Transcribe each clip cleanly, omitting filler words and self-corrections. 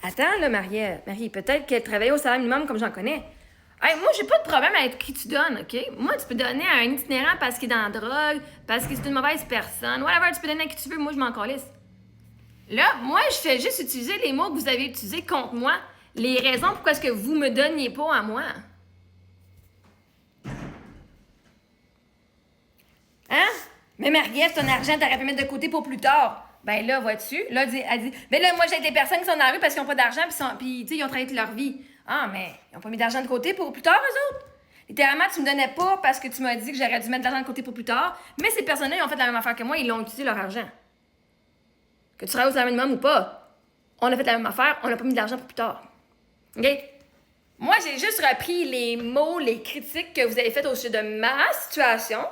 Attends, là, Marie, peut-être qu'elle travaille au salaire minimum comme j'en connais. Hey, moi, j'ai pas de problème avec qui tu donnes, OK? Moi, tu peux donner à un itinérant parce qu'il est dans la drogue, parce que c'est une mauvaise personne, whatever, tu peux donner à qui tu veux, moi, je m'en calisse. Là, moi, je fais juste utiliser les mots que vous avez utilisés contre moi, les raisons pourquoi est-ce que vous me donniez pas à moi. Hein? Mais Marie-Ève, ton argent, t'aurais pu mettre de côté pour plus tard. Ben là, vois-tu? Là, elle dit, ben là, moi, j'ai des personnes qui sont dans la rue parce qu'ils n'ont pas d'argent, puis tu sais, ils ont travaillé toute leur vie. Ah, mais ils n'ont pas mis d'argent de côté pour plus tard, eux autres? Littéralement, tu me donnais pas parce que tu m'as dit que j'aurais dû mettre de l'argent de côté pour plus tard, mais ces personnes-là, ils ont fait la même affaire que moi, ils l'ont utilisé leur argent. Que tu travailles au salaire minimum ou pas, on a fait la même affaire, on n'a pas mis de l'argent pour plus tard. OK? Moi, j'ai juste repris les mots, les critiques que vous avez faites au sujet de ma situation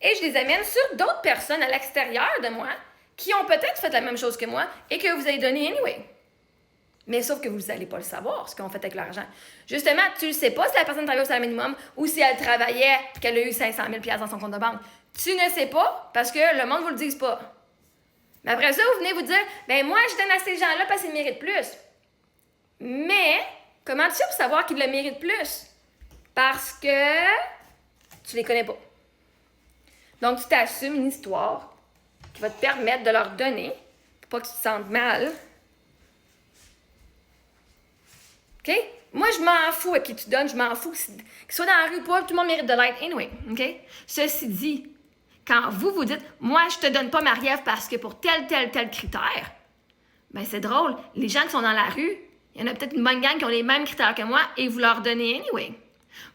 et je les amène sur d'autres personnes à l'extérieur de moi qui ont peut-être fait la même chose que moi et que vous avez donné anyway. Mais sauf que vous n'allez pas le savoir, ce qu'on fait avec l'argent. Justement, tu ne sais pas si la personne travaillait au salaire minimum ou si elle travaillait et qu'elle a eu 500 000 dans son compte de banque. Tu ne sais pas parce que le monde ne vous le dise pas. Mais après ça, vous venez vous dire, ben moi, je donne à ces gens-là parce qu'ils méritent plus. Mais, comment tu sais pour savoir qu'ils le méritent plus? Parce que tu les connais pas. Donc, tu t'assumes une histoire qui va te permettre de leur donner pour pas que tu te sentes mal. OK? Moi, je m'en fous à qui tu donnes, je m'en fous qu'il soit dans la rue ou pas, tout le monde mérite de l'aide anyway. OK? Ceci dit, quand vous dites, moi, je te donne pas Marie-Ève parce que pour tel critère, ben c'est drôle. Les gens qui sont dans la rue, il y en a peut-être une bonne gang qui ont les mêmes critères que moi et vous leur donnez anyway.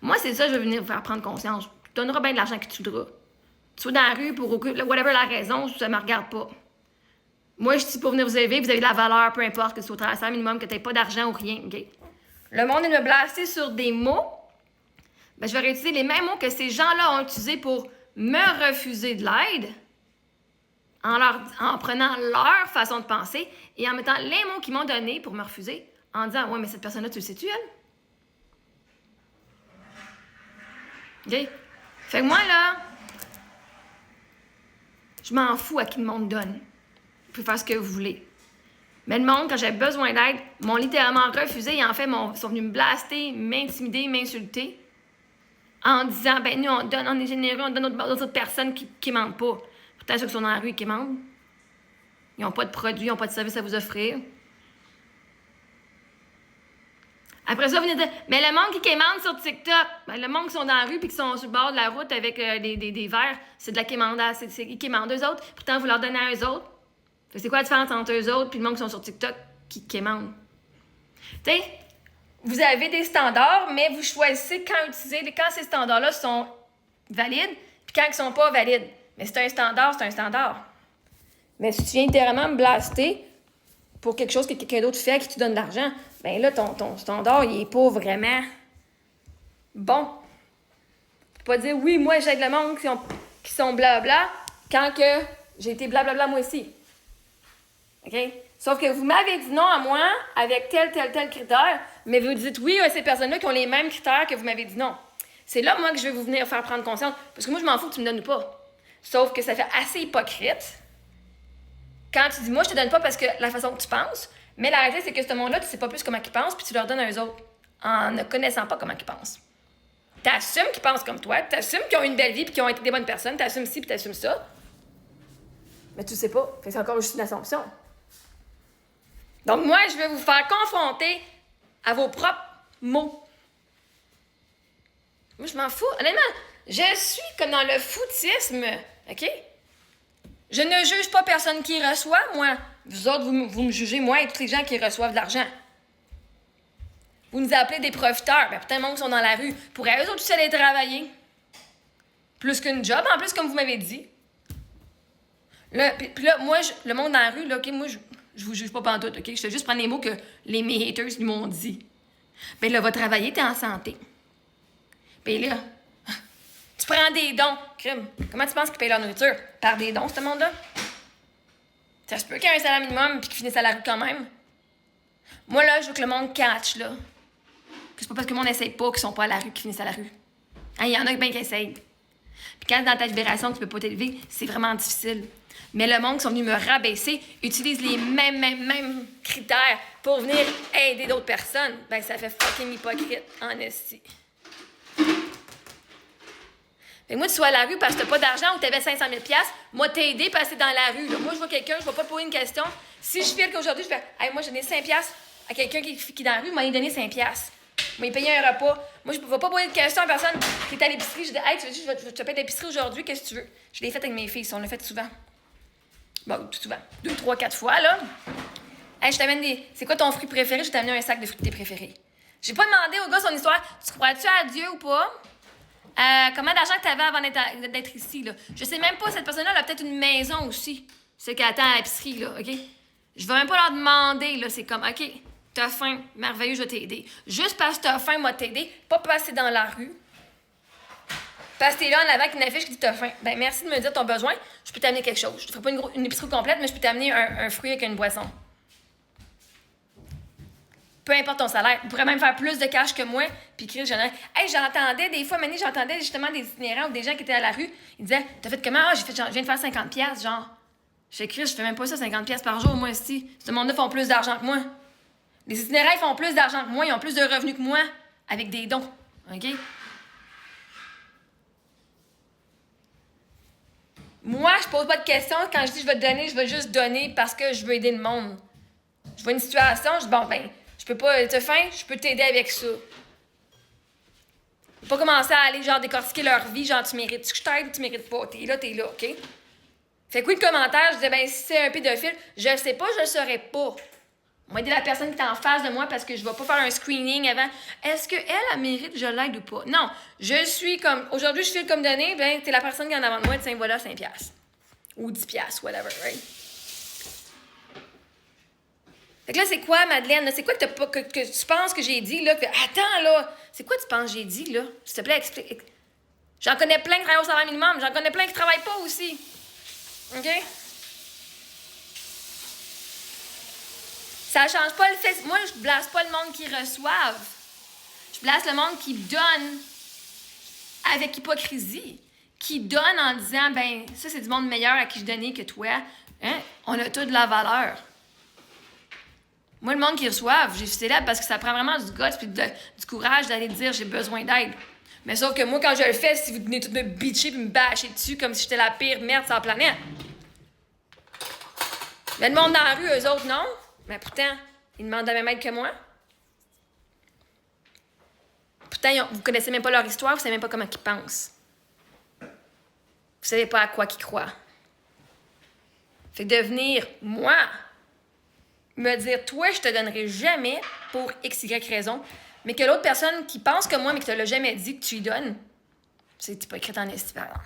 Moi, c'est ça, je vais venir vous faire prendre conscience. Tu donneras bien de l'argent que tu voudras. Tu sois dans la rue pour whatever la raison, ça me regarde pas. Moi, je suis pour venir vous élever, vous avez de la valeur, peu importe, que ce soit au travail minimum, que tu n'aies pas d'argent ou rien, OK? Le monde est me blaster sur des mots, ben, je vais réutiliser les mêmes mots que ces gens-là ont utilisés pour me refuser de l'aide, en prenant leur façon de penser et en mettant les mots qu'ils m'ont donnés pour me refuser, en disant, ouais, mais cette personne-là, tu le sais-tu, elle? OK? Fait que moi, là, je m'en fous à qui le monde donne. Vous pouvez faire ce que vous voulez. Mais le monde, quand j'avais besoin d'aide, m'ont littéralement refusé et en fait, sont venus me blaster, m'intimider, m'insulter en disant, ben nous, on est généreux, on donne aux autres personnes qui mentent pas. Pourtant, ceux qui sont dans la rue et qui mentent, ils n'ont pas de produits, ils n'ont pas de service à vous offrir. Après ça, vous venez dire, mais le monde qui quémande sur TikTok, ben, le monde qui sont dans la rue et qui sont sur le bord de la route avec des verres, c'est de la quémandade, ils quémandent eux autres, pourtant vous leur donnez à eux autres. C'est quoi la différence entre eux autres et le monde qui sont sur TikTok qui quémandent? Tu sais, vous avez des standards, mais vous choisissez quand utiliser, quand ces standards-là sont valides puis quand ils sont pas valides. Mais c'est un standard, c'est un standard. Mais si tu viens littéralement me blaster pour quelque chose que quelqu'un d'autre fait, qui te donne de l'argent, ben là, ton standard, il est pas vraiment bon. Tu peux pas dire, oui, moi, j'aide le monde qui sont blabla, quand que j'ai été blablabla moi aussi. OK? Sauf que vous m'avez dit non à moi avec tel critère, mais vous dites oui à ces personnes-là qui ont les mêmes critères que vous m'avez dit non. C'est là, moi, que je vais vous venir faire prendre conscience. Parce que moi, je m'en fous que tu me donnes ou pas. Sauf que ça fait assez hypocrite quand tu dis, moi, je te donne pas parce que la façon que tu penses, mais la réalité, c'est que ce monde-là, tu sais pas plus comment ils pensent, puis tu leur donnes à eux autres en ne connaissant pas comment ils pensent. T'assumes qu'ils pensent comme toi, t'assumes qu'ils ont une belle vie puis qu'ils ont été des bonnes personnes, t'assumes ci puis t'assumes ça. Mais tu sais pas. Fait que c'est encore juste une assumption. Donc, moi, je vais vous faire confronter à vos propres mots. Moi, je m'en fous. Honnêtement, je suis comme dans le foutisme, OK? Je ne juge pas personne qui reçoit, moi. Vous autres, vous me jugez, moi et tous les gens qui reçoivent de l'argent. Vous nous appelez des profiteurs. Ben, peut-être monde qui sont dans la rue. Pourraient eux autres aussi aller travailler. Plus qu'une job, en plus, comme vous m'avez dit. Là, puis là, moi, le monde dans la rue, là, OK, moi, je vous juge pas pantoute, OK? Je fais juste prendre les mots que mes haters lui m'ont dit. Ben là, va travailler, t'es en santé. Ben là, tu prends des dons. Crime. Comment tu penses qu'ils payent leur nourriture? Par des dons, ce monde-là? Ça se peut qu'il y ait un salaire minimum puis qu'ils finissent à la rue quand même. Moi, là, je veux que le monde catch, là. Que c'est pas parce que le monde n'essaye pas qu'ils sont pas à la rue qu'ils finissent à la rue. Hein, il y en a bien qui essayent. Puis quand dans ta vibration, tu peux pas t'élever, c'est vraiment difficile. Mais le monde qui sont venus me rabaisser utilise les mêmes critères pour venir aider d'autres personnes. Ben, ça fait fucking hypocrite, en esti. Fait que moi, tu sois à la rue parce que t'as pas d'argent ou t'avais 500 000 $, moi, t'aider parce que t'es dans la rue. Là. Moi, je vois quelqu'un, je vais pas te poser une question. Si je file qu'aujourd'hui, je fais hey, moi, j'ai donné 5 $ à quelqu'un qui est dans la rue, il m'a donné 5 $. Moi, il payé un repas. Moi, je ne vais pas poser de question à une personne qui est à l'épicerie. Je dis hey, tu veux, je vais te payer l'épicerie aujourd'hui, qu'est-ce que tu veux? Je l'ai fait avec mes filles, on l'a fait souvent. Bon, tout souvent. 2, 3, 4 fois, là. Hey, je t'amène des. C'est quoi ton fruit préféré? Je vais t'amener un sac de fruits préférés. J'ai pas demandé au gars son histoire. Tu crois-tu à Dieu ou pas? Combien d'argent que tu avais avant d'être ici, là? Je sais même pas, cette personne-là, elle a peut-être une maison aussi. C'est qu'elle attend à l'épicerie, là, OK? Je vais même pas leur demander, là. C'est comme, OK, t'as faim, merveilleux, je vais t'aider. Juste parce que t'as faim, moi, t'aider, pas passer dans la rue. Parce que t'es là en avant avec une affiche qui dit t'as faim. Ben, merci de me dire ton besoin, je peux t'amener quelque chose. Je te ferai pas une épicerie complète, mais je peux t'amener un fruit avec une boisson. Peu importe ton salaire. Tu pourrais même faire plus de cash que moi. Puis Chris, hey, j'entendais des fois, j'entendais justement des itinérants ou des gens qui étaient à la rue. Ils disaient, t'as fait comment? Ah, je viens de faire 50 $, genre. Je fais Chris, je fais même pas ça, 50 $ par jour, moi, ici. Ce monde-là font plus d'argent que moi. Les itinérants, ils font plus d'argent que moi. Ils ont plus de revenus que moi avec des dons. OK? Moi, je pose pas de questions. Quand je dis je vais te donner, je vais juste donner parce que je veux aider le monde. Je vois une situation, je dis, bon, ben, je peux pas, t'as faim, je peux t'aider avec ça. Faut pas commencer à aller, genre, décortiquer leur vie, genre, tu mérites que je t'aide ou tu mérites pas. T'es là, OK? Fait que oui, le commentaire, je disais, ben, si c'est un pédophile, je le sais pas, je le saurais pas. Moi, aider la personne qui est en face de moi parce que je vais pas faire un screening avant. Est-ce qu'elle mérite que je l'aide ou pas? Non. Je suis comme, aujourd'hui, je file comme donné, ben, t'es la personne qui est en avant de moi, tiens, voilà, 5 $. Ou 10 $, whatever, right? Fait que là, c'est quoi, Madeleine? C'est quoi que tu penses que j'ai dit, là? Attends, là! C'est quoi tu penses que j'ai dit, là? S'il te plaît, explique. J'en connais plein qui travaillent au salaire minimum. J'en connais plein qui travaillent pas aussi. OK? Ça change pas le fait. Moi, je blâme pas le monde qui reçoivent. Je blâme le monde qui donne avec hypocrisie. Qui donne en disant, ben, ça, c'est du monde meilleur à qui je donnais que toi. Hein? On a tout de la valeur. Moi, le monde qui reçoivent, j'ai célèbre parce que ça prend vraiment du guts et du courage d'aller dire j'ai besoin d'aide. Mais sauf que moi, quand je le fais, si vous venez tout me bitcher et me bâcher dessus comme si j'étais la pire merde sur la planète. Mais le monde dans la rue, eux autres, non. Mais pourtant, ils demandent la même aide que moi. Pourtant, vous connaissez même pas leur histoire, vous savez même pas comment ils pensent. Vous savez pas à quoi qu'ils croient. Fait que de venir, moi, me dire, toi, je te donnerai jamais pour X, Y raison, mais que l'autre personne qui pense que moi, mais qui te l'a jamais dit, que tu lui donnes, c'est hypocrite en esti, par exemple.